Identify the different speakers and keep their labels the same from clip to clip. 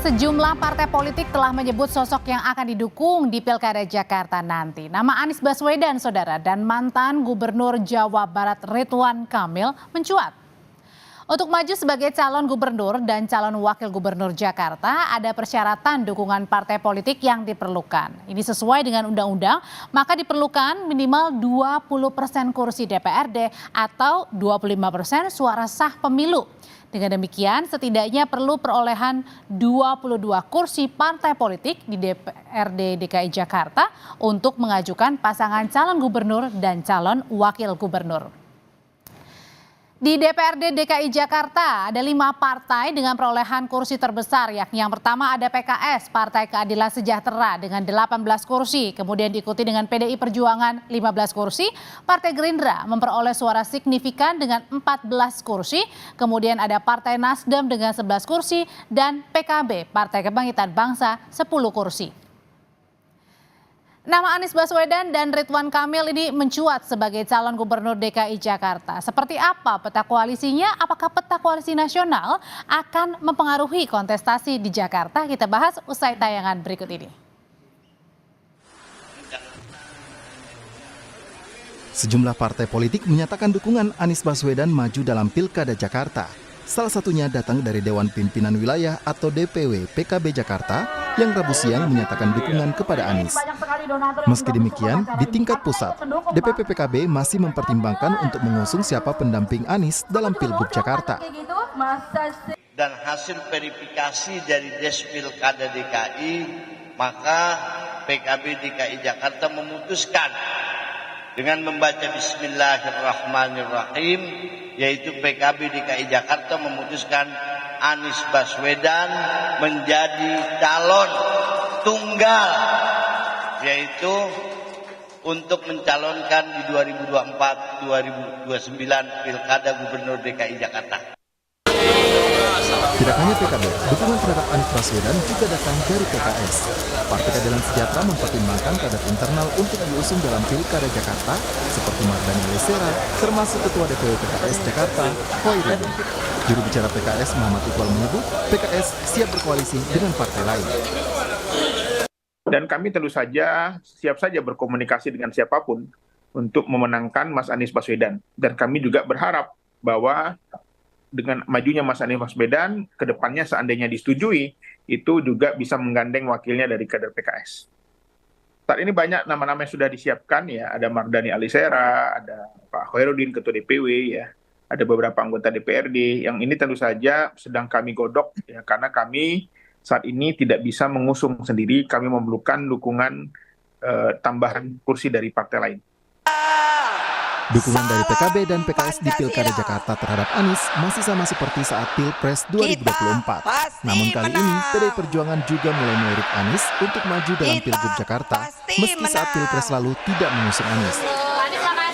Speaker 1: Sejumlah partai politik telah menyebut sosok yang akan didukung di Pilkada Jakarta nanti. Nama Anies Baswedan, saudara, dan mantan Gubernur Jawa Barat Ridwan Kamil mencuat. Untuk maju sebagai calon gubernur dan calon wakil gubernur Jakarta, ada persyaratan dukungan partai politik yang diperlukan. Ini sesuai dengan undang-undang, maka diperlukan minimal 20% kursi DPRD atau 25% suara sah pemilu. Dengan demikian, setidaknya perlu perolehan 22 kursi partai politik di DPRD DKI Jakarta untuk mengajukan pasangan calon gubernur dan calon wakil gubernur. Di DPRD DKI Jakarta ada 5 partai dengan perolehan kursi terbesar, yakni yang pertama ada PKS, Partai Keadilan Sejahtera dengan 18 kursi, kemudian diikuti dengan PDI Perjuangan 15 kursi, Partai Gerindra memperoleh suara signifikan dengan 14 kursi, kemudian ada Partai Nasdem dengan 11 kursi, dan PKB, Partai Kebangkitan Bangsa 10 kursi. Nama Anies Baswedan dan Ridwan Kamil ini mencuat sebagai calon gubernur DKI Jakarta. Seperti apa peta koalisinya? Apakah peta koalisi nasional akan mempengaruhi kontestasi di Jakarta? Kita bahas usai tayangan berikut ini.
Speaker 2: Sejumlah partai politik menyatakan dukungan Anies Baswedan maju dalam Pilkada Jakarta. Salah satunya datang dari Dewan Pimpinan Wilayah atau DPW PKB Jakarta yang Rabu siang menyatakan dukungan kepada Anies. Meski demikian, di tingkat pusat, DPP PKB masih mempertimbangkan untuk mengusung siapa pendamping Anies dalam Pilgub Jakarta.
Speaker 3: Dan hasil verifikasi dari Despilkada DKI, maka PKB DKI Jakarta memutuskan dengan membaca Bismillahirrahmanirrahim, yaitu PKB DKI Jakarta memutuskan Anies Baswedan menjadi calon tunggal, yaitu untuk mencalonkan di 2024-2029 Pilkada Gubernur DKI Jakarta.
Speaker 2: Tidak hanya PKB, dukungan terhadap Anies Baswedan juga datang dari PKS. Partai Keadilan Sejahtera mempertimbangkan kader internal untuk diusung dalam Pilkada Jakarta, seperti Mardhani Alisera, termasuk Ketua DPW PKS Jakarta, Hoirudin. Juru bicara PKS Muhammad Iqbal menyebut PKS siap berkoalisi dengan partai lain.
Speaker 4: Dan kami tentu saja siap saja berkomunikasi dengan siapapun untuk memenangkan Mas Anies Baswedan. Dan kami juga berharap bahwa dengan majunya Mas Anies Baswedan, ke depannya seandainya disetujui, itu juga bisa menggandeng wakilnya dari kader PKS. Saat ini banyak nama-nama yang sudah disiapkan, ya, ada Mardhani Alisera, ada Pak Hoirudin, Ketua DPW, ya, ada beberapa anggota DPRD, yang ini tentu saja sedang kami godok, ya, karena kami saat ini tidak bisa mengusung sendiri, kami memerlukan dukungan tambahan kursi dari partai lain.
Speaker 2: Dukungan dari PKB dan PKS di Pilkada Jakarta terhadap Anies masih sama seperti saat Pilpres 2024. Namun kali ini PDI Perjuangan juga mulai melirik Anies untuk maju dalam Pilgub Jakarta, meski saat Pilpres lalu tidak mengusung Anies.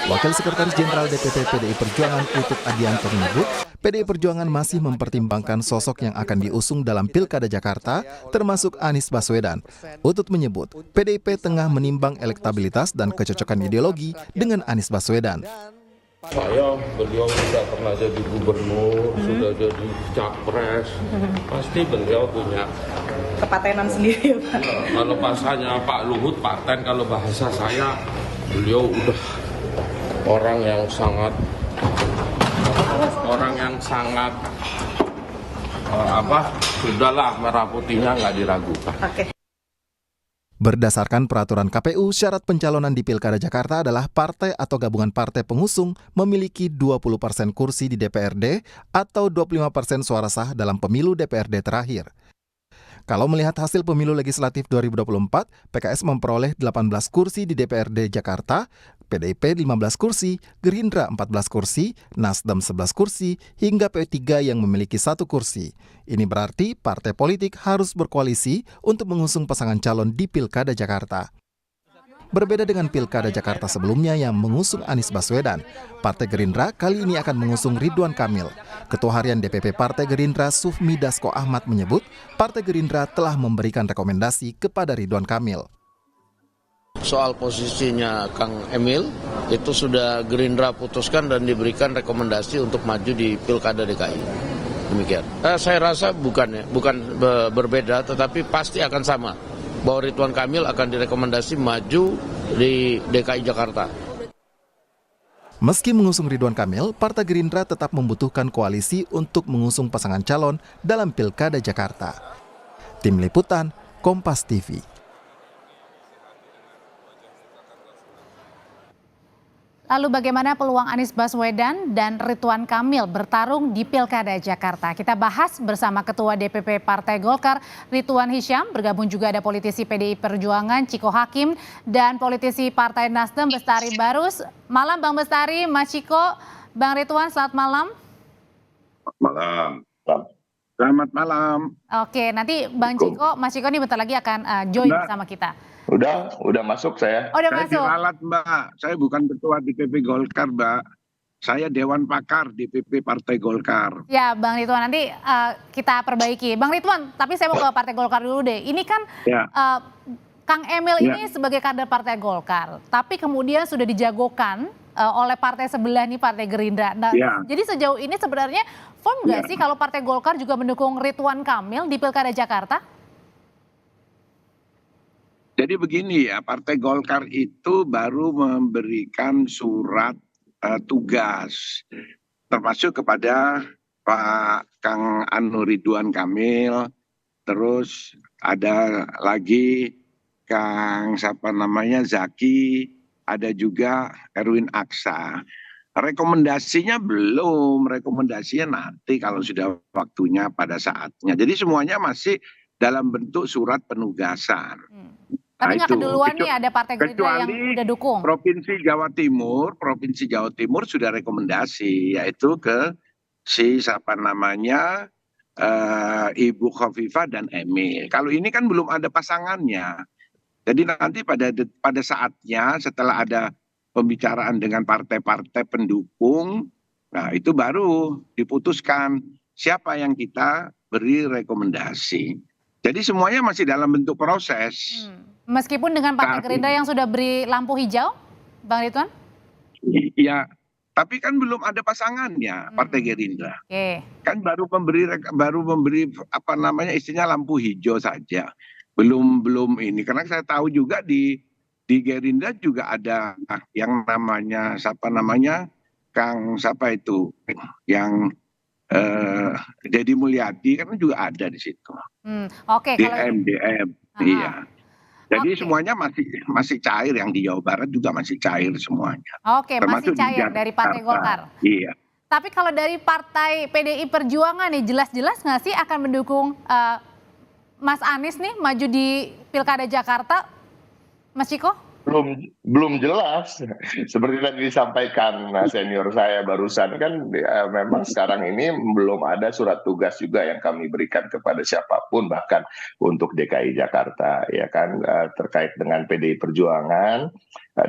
Speaker 2: Wakil Sekretaris Jenderal DPP PDI Perjuangan Utut Adianto menyebut, PDI Perjuangan masih mempertimbangkan sosok yang akan diusung dalam Pilkada Jakarta, termasuk Anies Baswedan. Utut menyebut, PDIP tengah menimbang elektabilitas dan kecocokan ideologi dengan Anies Baswedan.
Speaker 5: Beliau sudah pernah jadi gubernur, sudah jadi capres, pasti beliau punya
Speaker 6: kepatenan sendiri, Pak.
Speaker 5: Kalau bahasanya Pak Luhut, paten, kalau bahasa saya, beliau udah orang yang sangat sudahlah, merah putihnya nggak diragukan.
Speaker 2: Berdasarkan peraturan KPU, syarat pencalonan di Pilkada Jakarta adalah partai atau gabungan partai pengusung memiliki 20% kursi di DPRD atau 25% suara sah dalam pemilu DPRD terakhir. Kalau melihat hasil pemilu legislatif 2024, PKS memperoleh 18 kursi di DPRD Jakarta, PDIP 15 kursi, Gerindra 14 kursi, Nasdem 11 kursi, hingga P3 yang memiliki 1 kursi. Ini berarti partai politik harus berkoalisi untuk mengusung pasangan calon di Pilkada Jakarta. Berbeda dengan Pilkada Jakarta sebelumnya yang mengusung Anies Baswedan, Partai Gerindra kali ini akan mengusung Ridwan Kamil. Ketua Harian DPP Partai Gerindra Sufmi Dasko Ahmad menyebut, Partai Gerindra telah memberikan rekomendasi kepada Ridwan Kamil.
Speaker 7: Soal posisinya Kang Emil, itu sudah Gerindra putuskan dan diberikan rekomendasi untuk maju di Pilkada DKI. Demikian. Saya rasa bukan berbeda, tetapi pasti akan sama. Bahwa Ridwan Kamil akan direkomendasi maju di DKI Jakarta.
Speaker 2: Meski mengusung Ridwan Kamil, Partai Gerindra tetap membutuhkan koalisi untuk mengusung pasangan calon dalam Pilkada Jakarta. Tim Liputan, Kompas TV.
Speaker 1: Lalu bagaimana peluang Anies Baswedan dan Ridwan Kamil bertarung di Pilkada Jakarta? Kita bahas bersama Ketua DPP Partai Golkar, Ridwan Hisyam. Bergabung juga ada politisi PDI Perjuangan, Ciko Hakim, dan politisi Partai Nasdem, Bestari Barus. Malam Bang Bestari, Mas Ciko, Bang Ridwan, selamat malam.
Speaker 8: Malam. Selamat malam.
Speaker 1: Oke, nanti Bang Ciko, Mas Ciko ini bentar lagi akan join bersama kita.
Speaker 8: Udah masuk saya.
Speaker 1: Oh, udah
Speaker 8: Saya
Speaker 1: masuk.
Speaker 8: diralat, Mbak. Saya bukan ketua DPP Golkar, Mbak. Saya Dewan Pakar DPP Partai Golkar.
Speaker 1: Ya, Bang Ridwan, nanti kita perbaiki. Bang Ridwan, tapi saya mau ke Partai Golkar dulu deh. Ini kan
Speaker 8: Ya.
Speaker 1: Kang Emil ini sebagai kader Partai Golkar, tapi kemudian sudah dijagokan oleh partai sebelah nih, Partai Gerindra. Nah, jadi sejauh ini sebenarnya firm nggak sih kalau Partai Golkar juga mendukung Ridwan Kamil di Pilkada Jakarta?
Speaker 8: Jadi begini ya, Partai Golkar itu baru memberikan surat tugas, termasuk kepada Pak Kang Ridwan Kamil, terus ada lagi Kang Zaki, ada juga Erwin Aksa. Rekomendasinya belum, rekomendasinya nanti kalau sudah waktunya pada saatnya. Jadi semuanya masih dalam bentuk surat penugasan.
Speaker 1: Tapi nggak keduluan nih ada Partai Gerindra yang udah dukung.
Speaker 8: Provinsi Jawa Timur sudah rekomendasi, yaitu ke Ibu Khofifah dan Emil. Kalau ini kan belum ada pasangannya. Jadi nanti pada saatnya setelah ada pembicaraan dengan partai-partai pendukung, nah itu baru diputuskan siapa yang kita beri rekomendasi. Jadi semuanya masih dalam bentuk proses.
Speaker 1: Meskipun dengan Partai Gerindra yang sudah beri lampu hijau, Bang Ridwan?
Speaker 8: Iya, tapi kan belum ada pasangannya Partai Gerindra. Kan baru memberi istilahnya lampu hijau saja. Belum ini, karena saya tahu juga di Gerindra juga ada yang namanya yang Deddy Mulyadi kan juga ada di situ.
Speaker 1: Oke.
Speaker 8: DM, iya. Jadi semuanya masih cair, yang di Jawa Barat juga masih cair semuanya.
Speaker 1: Oke, masih cair dari Partai Golkar.
Speaker 8: Iya.
Speaker 1: Tapi kalau dari Partai PDI Perjuangan nih, jelas-jelas nggak sih akan mendukung Mas Anies nih maju di Pilkada Jakarta, Mas Ciko?
Speaker 9: Belum jelas. Seperti tadi disampaikan senior saya barusan kan, memang sekarang ini belum ada surat tugas juga yang kami berikan kepada siapapun, bahkan untuk DKI Jakarta ya kan, terkait dengan PDI Perjuangan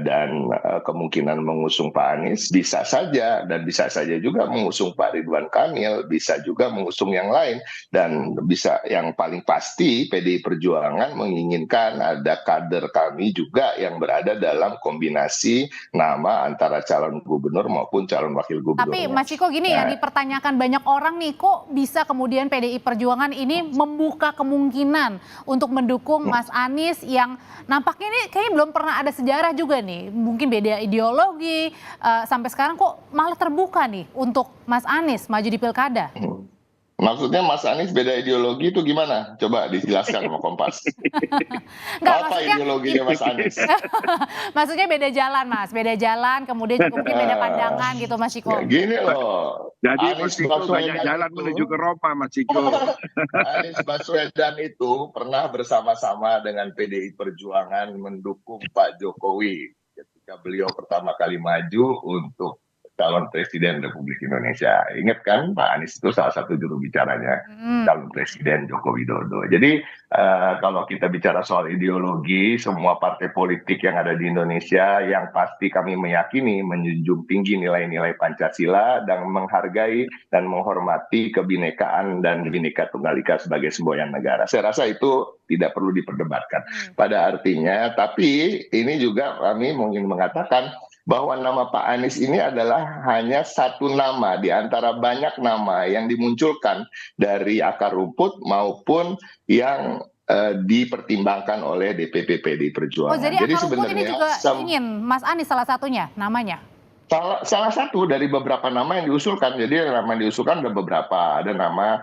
Speaker 9: dan kemungkinan mengusung Pak Anies bisa saja, dan bisa saja juga mengusung Pak Ridwan Kamil, bisa juga mengusung yang lain, dan bisa yang paling pasti PDI Perjuangan menginginkan ada kader kami juga yang berada dalam kombinasi nama antara calon gubernur maupun calon wakil gubernur.
Speaker 1: Tapi Mas Ciko gini, yang dipertanyakan banyak orang nih, kok bisa kemudian PDI Perjuangan ini membuka kemungkinan untuk mendukung Mas Anies yang nampaknya ini kayaknya belum pernah ada sejarah juga nih, mungkin beda ideologi, sampai sekarang kok malah terbuka nih untuk Mas Anies maju di Pilkada?
Speaker 9: Maksudnya Mas Anies beda ideologi itu gimana? Coba dijelaskan sama Kompas. Apa ideologinya Mas Anies?
Speaker 1: Maksudnya beda jalan, Mas. Beda jalan, kemudian juga mungkin beda pandangan gitu, Mas Ciko.
Speaker 9: Ya, gini loh.
Speaker 8: Jadi Mas Ciko banyak jalan menuju ke Roma, Mas Ciko.
Speaker 9: Anies Baswedan itu pernah bersama-sama dengan PDI Perjuangan mendukung Pak Jokowi ketika beliau pertama kali maju untuk calon presiden Republik Indonesia. Ingat kan, Pak Anies itu salah satu juru bicaranya calon presiden Joko Widodo. Jadi kalau kita bicara soal ideologi, semua partai politik yang ada di Indonesia yang pasti kami meyakini menjunjung tinggi nilai-nilai Pancasila dan menghargai dan menghormati kebinekaan dan Bhinneka Tunggal Ika sebagai semboyan negara. Saya rasa itu tidak perlu diperdebatkan. Pada artinya, tapi ini juga kami ingin mengatakan bahwa nama Pak Anies ini adalah hanya satu nama di antara banyak nama yang dimunculkan dari akar rumput maupun yang dipertimbangkan oleh DPP PDI
Speaker 1: Oh,
Speaker 9: Perjuangan.
Speaker 1: jadi akar rumput ini juga ingin Mas Anies salah satunya namanya?
Speaker 9: Salah satu dari beberapa nama yang diusulkan. Jadi nama yang diusulkan ada beberapa. Ada nama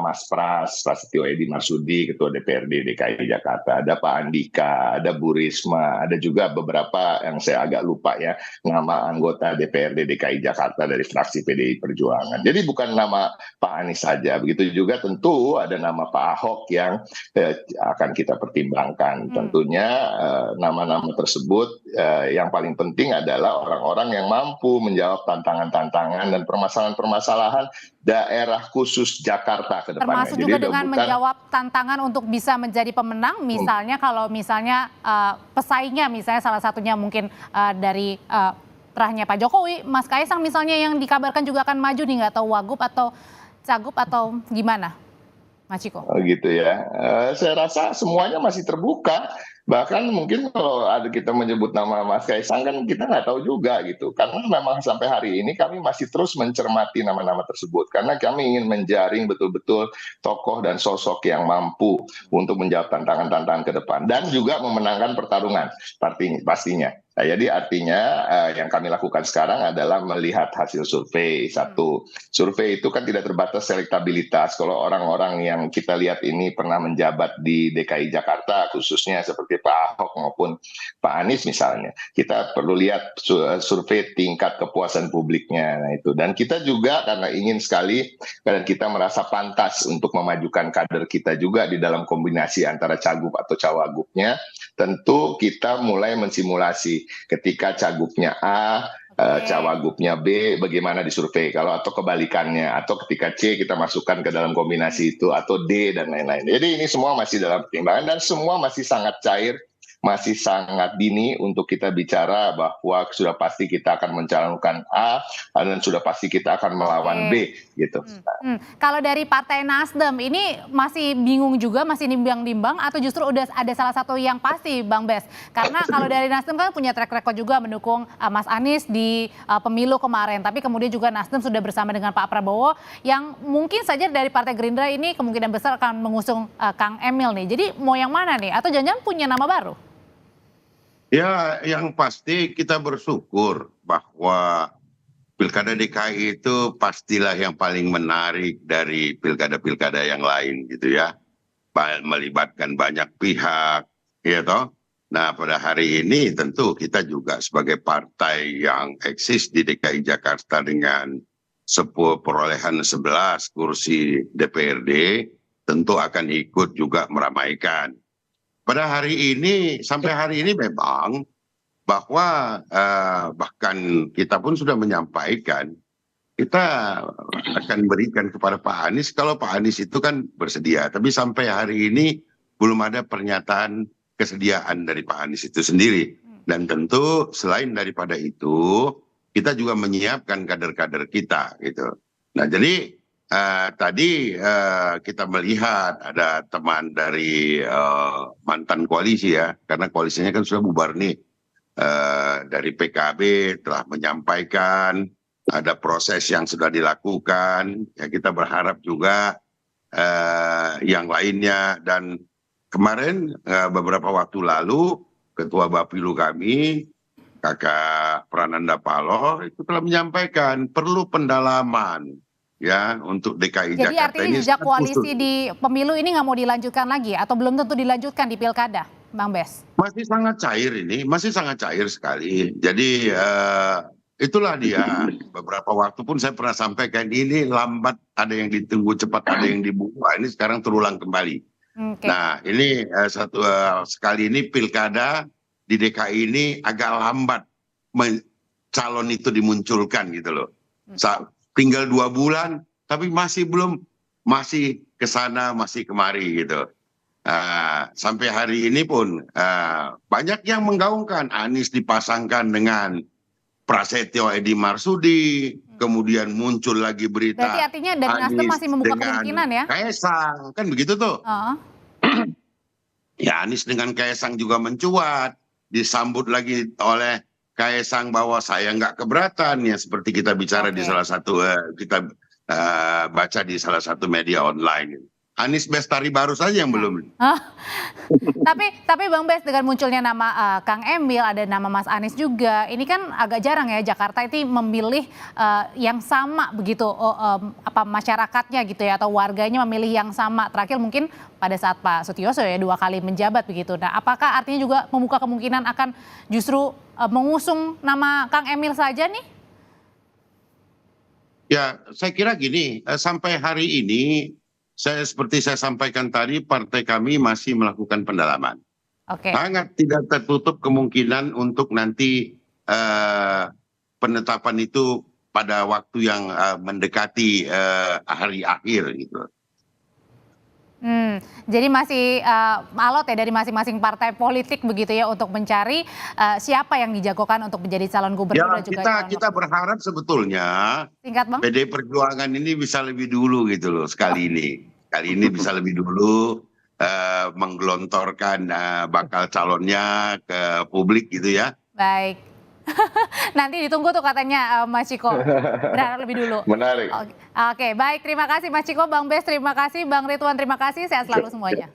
Speaker 9: Mas Prasetyo Edy Marsudi, Ketua DPRD DKI Jakarta. Ada Pak Andika, ada Bu Risma, ada juga beberapa yang saya agak lupa ya, nama anggota DPRD DKI Jakarta dari fraksi PDI Perjuangan. Jadi bukan nama Pak Anies saja. Begitu juga tentu ada nama Pak Ahok yang akan kita pertimbangkan. Tentunya nama-nama tersebut yang paling penting adalah orang-orang yang mampu menjawab tantangan-tantangan dan permasalahan-permasalahan daerah khusus Jakarta ke depannya.
Speaker 1: Termasuk juga dengan menjawab tantangan untuk bisa menjadi pemenang, misalnya kalau misalnya pesaingnya, misalnya salah satunya mungkin dari terahnya Pak Jokowi, Mas Kaisang misalnya yang dikabarkan juga akan maju nih, nggak tahu Wagub atau Cagup atau gimana, Mas Ciko?
Speaker 9: Gitu ya. Saya rasa semuanya masih terbuka. Bahkan mungkin kalau ada kita menyebut nama Mas Kaisang kan kita nggak tahu juga gitu. Karena memang sampai hari ini kami masih terus mencermati nama-nama tersebut. Karena kami ingin menjaring betul-betul tokoh dan sosok yang mampu untuk menjawab tantangan-tantangan ke depan. Dan juga memenangkan pertarungan pastinya. Nah, jadi artinya yang kami lakukan sekarang adalah melihat hasil survei. Satu, survei itu kan tidak terbatas elektabilitas. Kalau orang-orang yang kita lihat ini pernah menjabat di DKI Jakarta, khususnya seperti Pak Ahok maupun Pak Anies misalnya, kita perlu lihat survei tingkat kepuasan publiknya. Nah, itu. Dan kita juga karena ingin sekali dan kita merasa pantas untuk memajukan kader kita juga di dalam kombinasi antara cagup atau cawagupnya, tentu kita mulai mensimulasi ketika cagupnya A, cawagupnya B, bagaimana disurvei, kalau atau kebalikannya, atau ketika C kita masukkan ke dalam kombinasi itu, atau D dan lain-lain. Jadi ini semua masih dalam pertimbangan dan semua masih sangat cair, masih sangat dini untuk kita bicara bahwa sudah pasti kita akan mencalonkan A dan sudah pasti kita akan melawan B gitu.
Speaker 1: Kalau dari Partai Nasdem ini masih bingung juga, masih nimbang-nimbang atau justru udah ada salah satu yang pasti, Bang Bes? Karena kalau dari Nasdem kan punya track record juga mendukung Mas Anies di pemilu kemarin, tapi kemudian juga Nasdem sudah bersama dengan Pak Prabowo yang mungkin saja dari Partai Gerindra ini kemungkinan besar akan mengusung Kang Emil nih. Jadi mau yang mana nih? Atau jangan-jangan punya nama baru?
Speaker 10: Ya, yang pasti kita bersyukur bahwa Pilkada DKI itu pastilah yang paling menarik dari pilkada-pilkada yang lain gitu ya. Melibatkan banyak pihak, ya toh. Nah, pada hari ini tentu kita juga sebagai partai yang eksis di DKI Jakarta dengan perolehan 11 kursi DPRD, tentu akan ikut juga meramaikan. Pada hari ini, sampai hari ini memang bahwa bahkan kita pun sudah menyampaikan kita akan berikan kepada Pak Anies kalau Pak Anies itu kan bersedia. Tapi sampai hari ini belum ada pernyataan kesediaan dari Pak Anies itu sendiri. Dan tentu selain daripada itu, kita juga menyiapkan kader-kader kita gitu. Nah, jadi tadi kita melihat ada teman dari mantan koalisi ya, karena koalisinya kan sudah bubar nih, dari PKB telah menyampaikan ada proses yang sudah dilakukan, ya kita berharap juga yang lainnya. Dan kemarin beberapa waktu lalu Ketua Bapilu kami, Kakak Prananda Paloh itu telah menyampaikan perlu pendalaman ya untuk DKI
Speaker 1: Jadi
Speaker 10: Jakarta
Speaker 1: artinya
Speaker 10: ini.
Speaker 1: jejak koalisi di pemilu ini nggak mau dilanjutkan lagi atau belum tentu dilanjutkan di pilkada, Bang Bes?
Speaker 10: Masih sangat cair ini, masih sangat cair sekali. Jadi itulah dia. Beberapa waktu pun saya pernah sampaikan ini lambat, ada yang ditunggu cepat, ada yang dibuka. Ini sekarang terulang kembali. Nah ini sekali ini pilkada di DKI ini agak lambat calon itu dimunculkan gitu loh. Tinggal 2 bulan, tapi masih ke sana, masih kemari gitu. Sampai hari ini pun banyak yang menggaungkan Anies dipasangkan dengan Prasetyo Edy Marsudi, kemudian muncul lagi berita.
Speaker 1: Berarti artinya dari Nasdem masih membuka kemungkinan ya?
Speaker 10: Kaisang, kan begitu tuh. Ya Anies dengan Kaisang juga mencuat, disambut lagi oleh Kaisang bahwa saya nggak keberatan ya seperti kita bicara di salah satu kita baca di salah satu media online. Anies Bestari baru saja yang belum.
Speaker 1: Tapi Bang Bes, dengan munculnya nama Kang Emil, ada nama Mas Anies juga. Ini kan agak jarang ya Jakarta itu memilih yang sama begitu, masyarakatnya gitu ya, atau warganya memilih yang sama. Terakhir mungkin pada saat Pak Sutioso ya 2 kali menjabat begitu. Nah, apakah artinya juga membuka kemungkinan akan justru mengusung nama Kang Emil saja nih?
Speaker 10: Ya, saya kira gini, sampai hari ini seperti saya sampaikan tadi, partai kami masih melakukan pendalaman. Sangat tidak tertutup kemungkinan untuk nanti penetapan itu pada waktu yang mendekati hari akhir gitu.
Speaker 1: Jadi masih alot ya dari masing-masing partai politik begitu ya untuk mencari siapa yang dijagokan untuk menjadi calon gubernur dan juga
Speaker 10: kita berharap sebetulnya PDI Perjuangan ini bisa lebih dulu gitu loh kali ini bisa lebih dulu menggelontorkan bakal calonnya ke publik gitu ya.
Speaker 1: Baik. Nanti ditunggu tuh katanya Mas Ciko. Berharap lebih dulu.
Speaker 9: Menarik.
Speaker 1: Oke, baik. Terima kasih Mas Ciko, Bang Bes, terima kasih, Bang Ridwan, terima kasih. Sehat selalu semuanya.